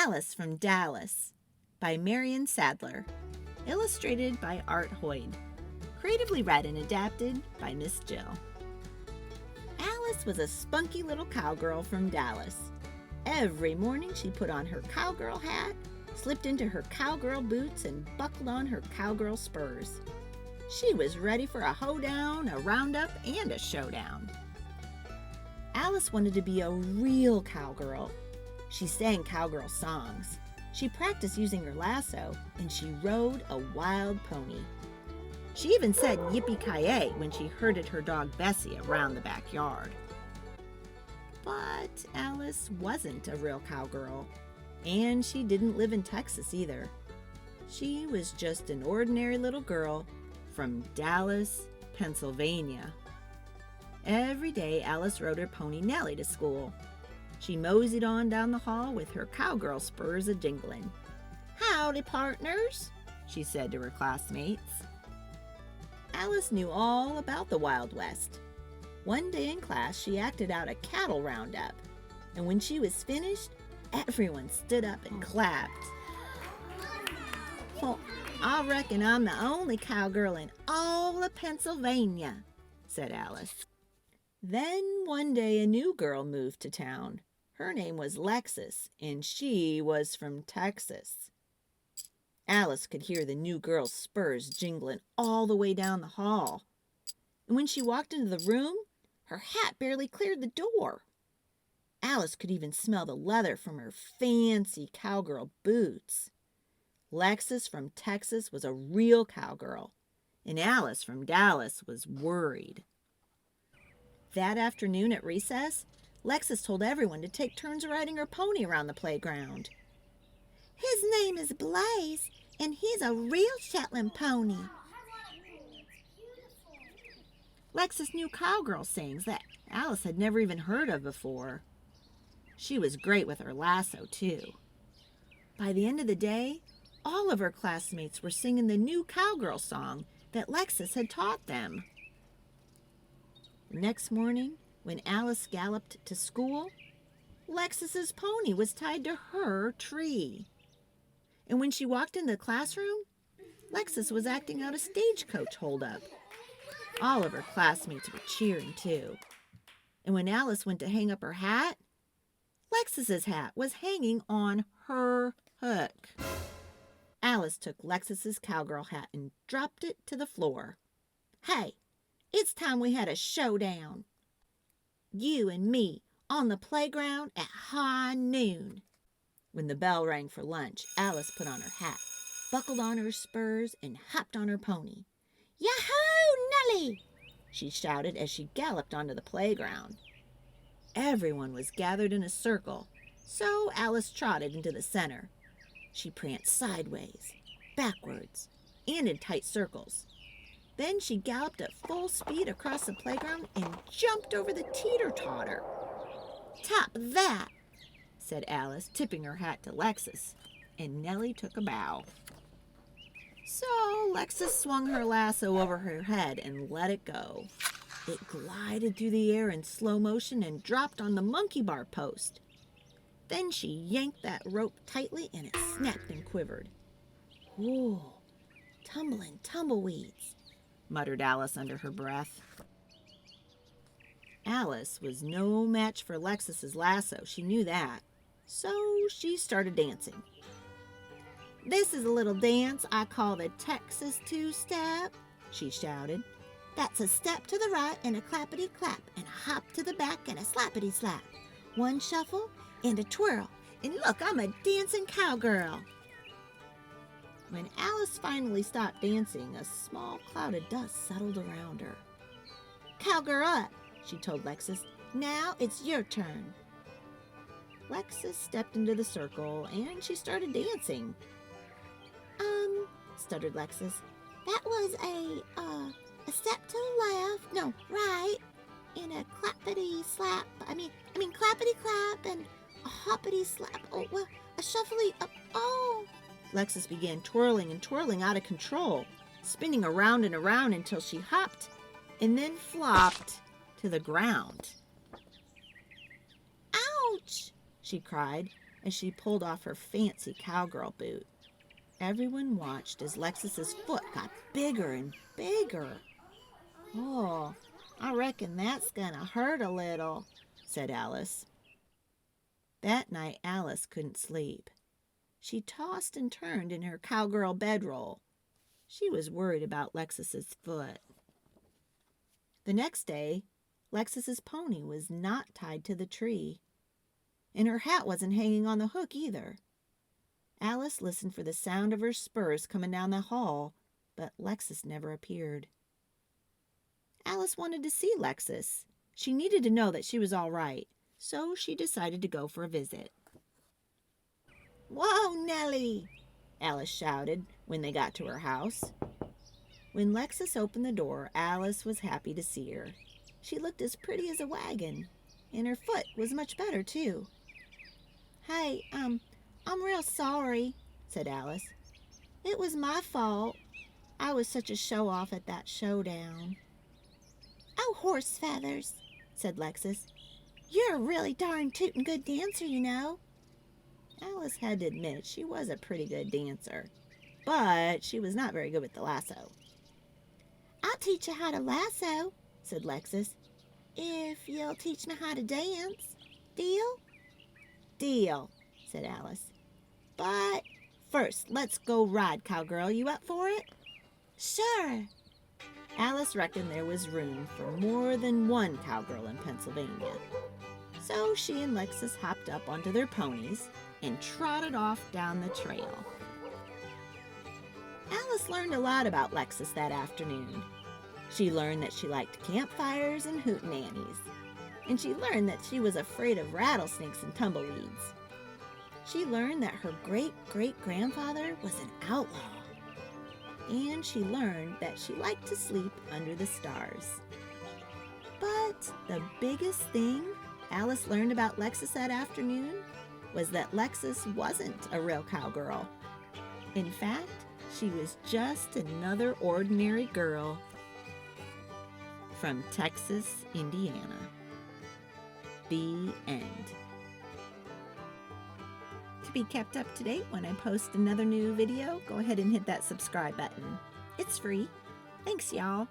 Alice from Dallas by Marilyn Sadler. Illustrated by Art Hoyd. Creatively read and adapted by Miss Jill. Alice was a spunky little cowgirl from Dallas. Every morning she put on her cowgirl hat, slipped into her cowgirl boots, and buckled on her cowgirl spurs. She was ready for a hoedown, a roundup, and a showdown. Alice wanted to be a real cowgirl. She sang cowgirl songs. She practiced using her lasso, and she rode a wild pony. She even said yippee-ki-yay when she herded her dog Bessie around the backyard. But Alice wasn't a real cowgirl, and she didn't live in Texas either. She was just an ordinary little girl from Dallas, Pennsylvania. Every day Alice rode her pony Nellie to school. She moseyed on down the hall with her cowgirl spurs a-jingling. "Howdy, partners," she said to her classmates. Alice knew all about the Wild West. One day in class, she acted out a cattle roundup, and when she was finished, everyone stood up and clapped. "Well, I reckon I'm the only cowgirl in all of Pennsylvania," said Alice. Then one day a new girl moved to town. Her name was Lexus, and she was from Texas. Alice could hear the new girl's spurs jingling all the way down the hall. And when she walked into the room, her hat barely cleared the door. Alice could even smell the leather from her fancy cowgirl boots. Lexus from Texas was a real cowgirl, and Alice from Dallas was worried. That afternoon at recess, Lexus told everyone to take turns riding her pony around the playground. "His name is Blaze, and he's a real Shetland pony." Lexus knew cowgirl sayings that Alice had never even heard of before. She was great with her lasso, too. By the end of the day, all of her classmates were singing the new cowgirl song that Lexus had taught them. The next morning, when Alice galloped to school, Lexus's pony was tied to her tree. And when she walked into the classroom, Lexus was acting out a stagecoach holdup. All of her classmates were cheering too. And when Alice went to hang up her hat, Lexus's hat was hanging on her hook. Alice took Lexus's cowgirl hat and dropped it to the floor. "Hey, it's time we had a showdown. You and me on the playground at high noon." When the bell rang for lunch, Alice put on her hat, buckled on her spurs, and hopped on her pony. "Yahoo, Nellie!" she shouted as she galloped onto the playground. Everyone was gathered in a circle, so Alice trotted into the center. She pranced sideways, backwards, and in tight circles. Then she galloped at full speed across the playground and jumped over the teeter-totter. "Top that," said Alice, tipping her hat to Lexus, and Nellie took a bow. So Lexus swung her lasso over her head and let it go. It glided through the air in slow motion and dropped on the monkey bar post. Then she yanked that rope tightly and it snapped and quivered. "Ooh, tumbling tumbleweeds," muttered Alice under her breath. Alice was no match for Lexus's lasso, she knew that. So she started dancing. "This is a little dance I call the Texas two-step," she shouted. "That's a step to the right and a clappity-clap, and a hop to the back and a slappity-slap. One shuffle and a twirl, and look, I'm a dancing cowgirl." When Alice finally stopped dancing, a small cloud of dust settled around her. "Cowgirl up," she told Lexus. "Now it's your turn." Lexus stepped into the circle, and she started dancing. Stuttered Lexus. "That was a step to the left, no, right, and a clappity-slap, I mean clappity-clap, and a hoppity-slap, oh, well, a shuffly up, oh." Lexus began twirling and twirling out of control, spinning around and around until she hopped and then flopped to the ground. "Ouch!" she cried. as she pulled off her fancy cowgirl boot. Everyone watched as Lexus's foot got bigger and bigger. "Oh, I reckon that's gonna hurt a little," said Alice. That night Alice couldn't sleep. She tossed and turned in her cowgirl bedroll. She was worried about Lexus's foot. The next day, Lexus's pony was not tied to the tree, and her hat wasn't hanging on the hook either. Alice listened for the sound of her spurs coming down the hall, but Lexus never appeared. Alice wanted to see Lexus. She needed to know that she was all right, so she decided to go for a visit. "Whoa, Nellie!" Alice shouted when they got to her house. When Lexus opened the door, Alice was happy to see her. She looked as pretty as a wagon, and her foot was much better, too. "Hey, I'm real sorry," said Alice. "It was my fault. I was such a show-off at that showdown." "Oh, horse feathers," said Lexus. "You're a really darn tootin' good dancer, you know." Alice had to admit she was a pretty good dancer, but she was not very good with the lasso. "I'll teach you how to lasso," said Lexus, "if you'll teach me how to dance. Deal?" "Deal," said Alice. "But first, let's go ride, Cowgirl. You up for it?" "Sure." Alice reckoned there was room for more than one cowgirl in Pennsylvania. So she and Lexus hopped up onto their ponies and trotted off down the trail. Alice learned a lot about Lexus that afternoon. She learned that she liked campfires and hootenannies, and she learned that she was afraid of rattlesnakes and tumbleweeds. She learned that her great-great-grandfather was an outlaw, and she learned that she liked to sleep under the stars. But the biggest thing Alice learned about Lexus that afternoon was that Lexus wasn't a real cowgirl. In fact, she was just another ordinary girl from Texas, Indiana. The end. To be kept up to date when I post another new video, go ahead and hit that subscribe button. It's free. Thanks, y'all.